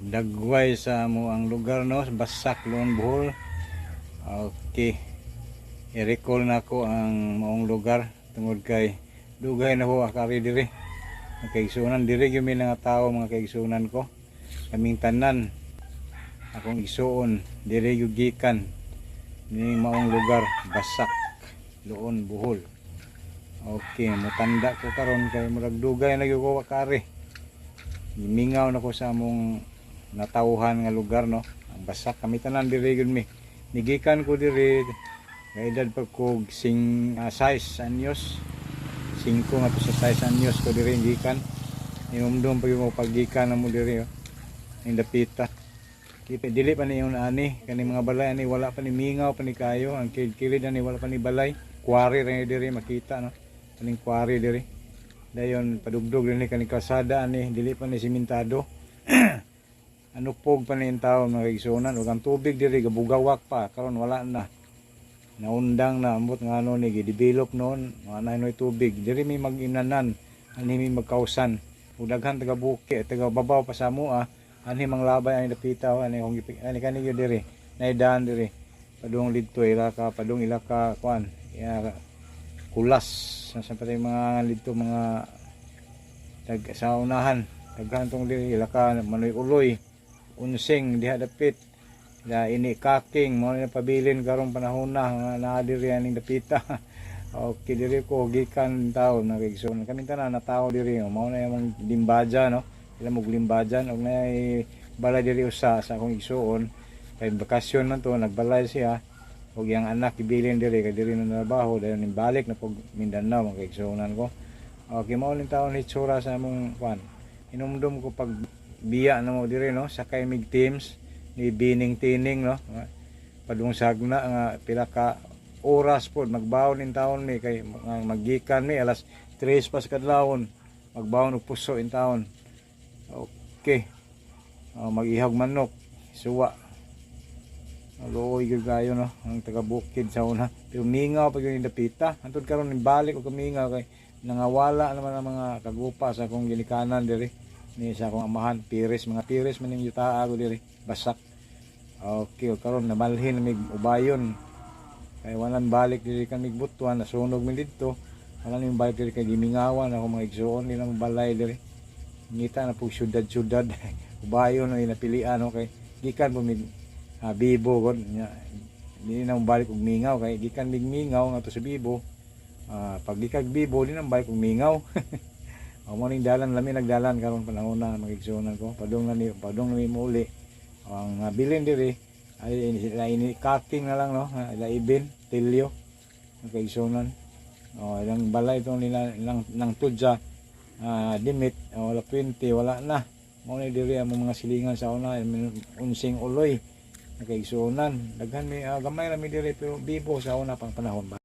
dagway sa amo ang lugar, no, Basak, Loon, Bohol. Okay, i-recall na ko ang maong lugar tungod kay dugay na ho akari diri ang kaigsunan diri gyud mi nga tawo, mga kaigsunan ko, kaming tanan akong igsuon diri gyud gikan ning maong lugar, Basak, Loon, Bohol. Okay, mutanda ko karon kay murag dugay na gyud ko akari. Mingaw na ko sa among natawhan nga lugar, no, ang Basak. Kami tanan diri gyud mi, nigikan ko diri kay edad pa ko 6 anyos, 5 nga to sa 6 anyos ko diri gikan. Inumdum pa yung paggikan na mo diri, oh, ning dapita. Dili pa ni yung ani kani mga balay ani, wala pa ni mingaw pa ni kayo, ang kilid ani wala pa ni balay, quarry ra diri makita, no, kaning quarry diri. Dayon padugdog din kani kalsada ani, dili pa ni simentado. Ano pog pa ni taon mga kaigsunan, ug ang tubig diri gabugawak pa, karon wala na. Naundang na ambot nga ano ni gi-develop noon, wala na tubig. Diri mi mag-inanan, ani mi magkausan. Ug daghan taga buki, taga babaw pa sa mua, ani manglabay ani dapitaw, ani hong ani kani gyud diri. Naidan diri. Padung lidto ila ka, padung ila ka kuan. Ya kulas sa patay mga lidto mga tag sa unahan. Daghan tong diri ila ka manoy uloy. Unsing diha dapit da ini kaking mo na pabilin karong panahon na naa diri aning dapita. Okay, diri ko gikan tawo na kaigsunan, kami tanan na tawo diri, mao na yung limbaja, no, ila mo limbajan og nay balay diri usa sa akong igsuon kay bakasyon man to, nagbalay siya og yang anak ibilin diri kay diri na trabaho, dayon balik na pag Mindanao mga kaigsunan ko. Okay, mao ning taon ni tsura sa among kwan, inumdum ko pag biya na mo diri, no, sakay mig teams ni bining tining, no, padung sagna nga pila ka oras pod magbawon ning taon mi kay maggikan mi alas 3 pas kadlawon, magbawon og puso in taon. Okay, mag-ihag manok suwa, luoy gyud kayo, no, ang taga bukid sa una, pero mingaw pag yung dapita antud karon ni balik og kamingaw kay nangawala naman ang mga kagupa sa akong ginikanan diri ni sa akong amahan, piris, mga piris man ning yutaa ko diri, Basak. Okay, karon nabalhin mig ubayon kay walang balik diri kan migbutuan, nasunog mi didto, wala ning balik diri kay gimingawan ako mga igsuon nilang balay diri, ngita na po syudad ubayon na napilian, okay, gikan po mig Bibo god nya, di na balik og mingaw kay gikan mig mingaw nga to sa Bibo. Pag gikag Bibo di na balik og mingaw. Amo ning dalan lami nagdalan karon panahon na magigsunan ko, padung na ni muli ang bilin diri ay ini kaking na lang, no, ila ibin tilyo ang kaigsunan. Ilang balay itong nila nang tudya, dimit, wala 20, wala na. Mao ni diri ang mga silingan sa una, unsing uloy ang kaigsunan, daghan mi gamay ra mi diri pero Bibo sa una pang panahon ba.